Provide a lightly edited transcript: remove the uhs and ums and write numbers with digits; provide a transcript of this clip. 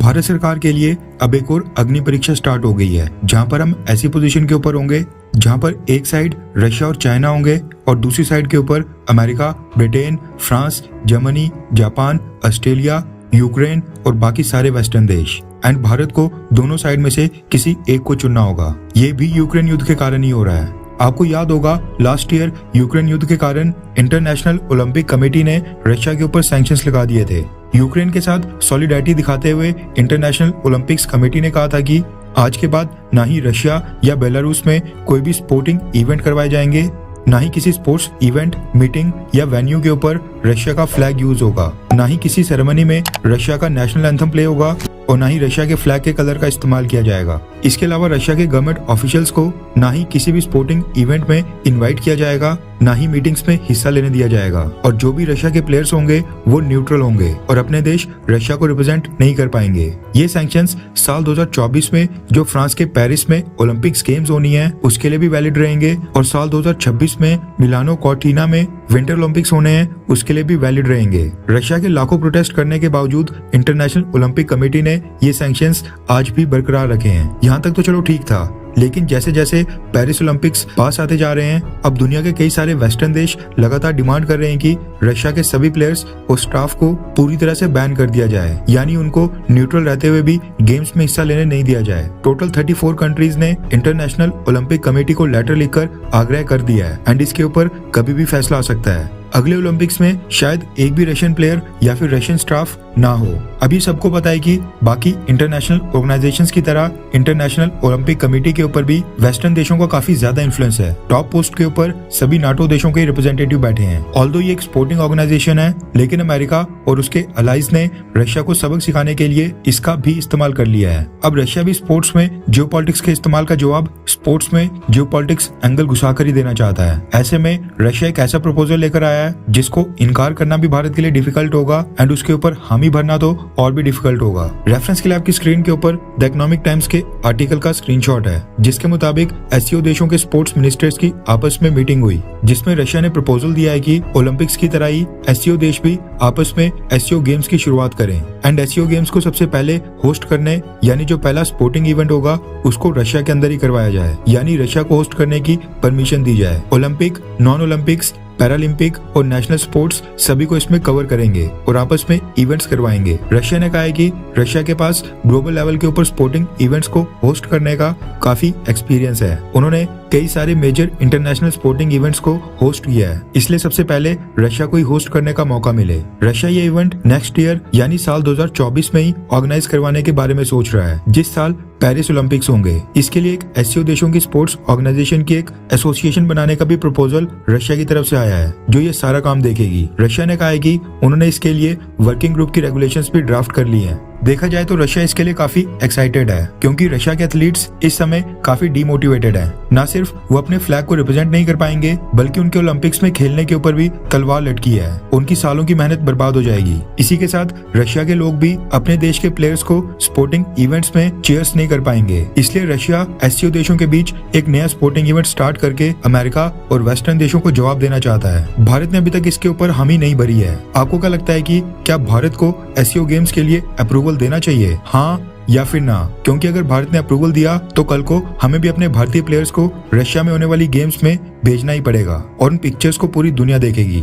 भारत सरकार के लिए अब एक और अग्नि परीक्षा स्टार्ट हो गई है, जहां पर हम ऐसी पोजीशन के ऊपर होंगे जहां पर एक साइड रशिया और चाइना होंगे और दूसरी साइड के ऊपर America, Britain, France, Germany, Japan, Australia, Ukraine और बाकी सारे वेस्टर्न देश। एंड भारत को दोनों साइड में से किसी एक को चुनना होगा। ये भी यूक्रेन युद्ध के कारण ही हो रहा है। आपको याद होगा लास्ट ईयर यूक्रेन युद्ध के कारण इंटरनेशनल ओलंपिक कमेटी ने रशिया के ऊपर सैंक्शंस लगा दिए थे। यूक्रेन के साथ सॉलिडेरिटी दिखाते हुए इंटरनेशनल ओलंपिक्स कमेटी ने कहा था कि आज के बाद ना ही रशिया या बेलारूस में कोई भी स्पोर्टिंग इवेंट करवाए जाएंगे, ना ही किसी स्पोर्ट्स इवेंट, मीटिंग या वेन्यू के ऊपर रशिया का फ्लैग यूज होगा, ना ही किसी सेरेमनी में रशिया का नेशनल एंथम प्ले होगा और ना ही रशिया के फ्लैग के कलर का इस्तेमाल किया जाएगा। इसके अलावा रशिया के गवर्नमेंट ऑफिशियल्स को ना ही किसी भी स्पोर्टिंग इवेंट में इनवाइट किया जाएगा, ना ही मीटिंग्स में हिस्सा लेने दिया जाएगा और जो भी रशिया के प्लेयर्स होंगे वो न्यूट्रल होंगे और अपने देश रशिया को रिप्रेजेंट नहीं कर पाएंगे। ये सैंक्शंस साल 2024 में जो फ्रांस के पेरिस में ओलंपिक्स गेम्स होनी है उसके लिए भी वैलिड रहेंगे और साल 2026 में मिलानो कॉर्टिना में विंटर ओलंपिक्स होने हैं उसके लिए भी वैलिड रहेंगे। रशिया के लाखों प्रोटेस्ट करने के बावजूद इंटरनेशनल ओलंपिक कमेटी ने ये सैंक्शंस आज भी बरकरार रखे हैं। यहाँ तक तो चलो ठीक था, लेकिन जैसे जैसे पेरिस ओलंपिक्स पास आते जा रहे हैं अब दुनिया के कई सारे वेस्टर्न देश लगातार डिमांड कर रहे हैं कि रशिया के सभी प्लेयर्स और स्टाफ को पूरी तरह से बैन कर दिया जाए, यानी उनको न्यूट्रल रहते हुए भी गेम्स में हिस्सा लेने नहीं दिया जाए। टोटल 34 कंट्रीज ने इंटरनेशनल ओलंपिक कमेटी को लेटर लिखकर आग्रह कर दिया है एंड इसके ऊपर कभी भी फैसला आ सकता है। अगले ओलंपिक्स में शायद एक भी रशियन प्लेयर या फिर रशियन स्टाफ ना हो। अभी सबको पता है कि बाकी इंटरनेशनल ऑर्गेनाइजेशंस की तरह इंटरनेशनल ओलंपिक कमेटी के ऊपर भी वेस्टर्न देशों का काफी ज्यादा इन्फ्लुएंस है। टॉप पोस्ट के ऊपर सभी नाटो देशों के रिप्रेजेंटेटिव बैठे हैं। ऑल्दो ये एक स्पोर्टिंग ऑर्गेनाइजेशन है, लेकिन अमेरिका और उसके अलाइज ने रशिया को सबक सिखाने के लिए इसका भी इस्तेमाल कर लिया है। अब रशिया भी स्पोर्ट्स में जियोपॉलिटिक्स के इस्तेमाल का जवाब स्पोर्ट्स में जियोपॉलिटिक्स एंगल घुसाकर ही देना चाहता है। ऐसे में रशिया एक ऐसा प्रपोजल लेकर आया है जिसको इनकार करना भी भारत के लिए डिफिकल्ट होगा एंड उसके ऊपर हामी भरना तो और भी डिफिकल्ट होगा। रेफरेंस के लिए आपकी स्क्रीन के ऊपर द इकोनॉमिक टाइम्स के आर्टिकल का स्क्रीनशॉट है, जिसके मुताबिक एससीओ देशों के स्पोर्ट्स मिनिस्टर्स की आपस में मीटिंग हुई, जिसमें रशिया ने प्रपोजल दिया है कि ओलंपिक्स की तरह ही एससीओ देश भी आपस में एससीओ गेम्स की शुरुआत करें एंड एससीओ गेम्स को सबसे पहले होस्ट करने यानी जो पहला स्पोर्टिंग इवेंट होगा उसको रशिया के अंदर ही करवाया जाए, यानी रशिया को होस्ट करने की परमिशन दी जाए। ओलंपिक, नॉन ओलंपिक्स, पैरालंपिक और नेशनल स्पोर्ट्स सभी को इसमें कवर करेंगे और आपस में इवेंट्स करवाएंगे। रशिया ने कहा है कि रशिया के पास ग्लोबल लेवल के ऊपर स्पोर्टिंग इवेंट्स को होस्ट करने का काफी एक्सपीरियंस है। उन्होंने कई सारे मेजर इंटरनेशनल स्पोर्टिंग इवेंट्स को होस्ट किया है, इसलिए सबसे पहले रशिया को ही होस्ट करने का मौका मिले। रशिया ये इवेंट नेक्स्ट ईयर यानी साल 2024 में ही ऑर्गेनाइज करवाने के बारे में सोच रहा है, जिस साल पेरिस ओलंपिक्स होंगे। इसके लिए एक एससीओ देशों की स्पोर्ट्स ऑर्गेनाइजेशन की एक एसोसिएशन बनाने का भी प्रपोजल रशिया की तरफ से आया है, जो ये सारा काम देखेगी। रशिया ने कहा है कि उन्होंने इसके लिए वर्किंग ग्रुप की रेगुलेशंस भी ड्राफ्ट कर ली हैं। देखा जाए तो रशिया इसके लिए काफी एक्साइटेड है, क्योंकि रशिया के एथलीट्स इस समय काफी डीमोटिवेटेड हैं। न सिर्फ वो अपने फ्लैग को रिप्रेजेंट नहीं कर पाएंगे, बल्कि उनके ओलंपिक्स में खेलने के ऊपर भी तलवार लटकी है। उनकी सालों की मेहनत बर्बाद हो जाएगी। इसी के साथ रशिया के लोग भी अपने देश के प्लेयर्स को स्पोर्टिंग इवेंट्स में चीयर्स नहीं कर पाएंगे। इसलिए रशिया एससीओ देशों के बीच एक नया स्पोर्टिंग इवेंट स्टार्ट करके अमेरिका और वेस्टर्न देशों को जवाब देना चाहता है। भारत ने अभी तक इसके ऊपर हामी नहीं भरी है। आपको क्या लगता है कि क्या भारत को एससीओ गेम्स के लिए अप्रूवल देना चाहिए, हाँ या फिर ना? क्योंकि अगर भारत ने अप्रूवल दिया तो कल को हमें भी अपने भारतीय प्लेयर्स को रशिया में होने वाली गेम्स में भेजना ही पड़ेगा और उन पिक्चर्स को पूरी दुनिया देखेगी।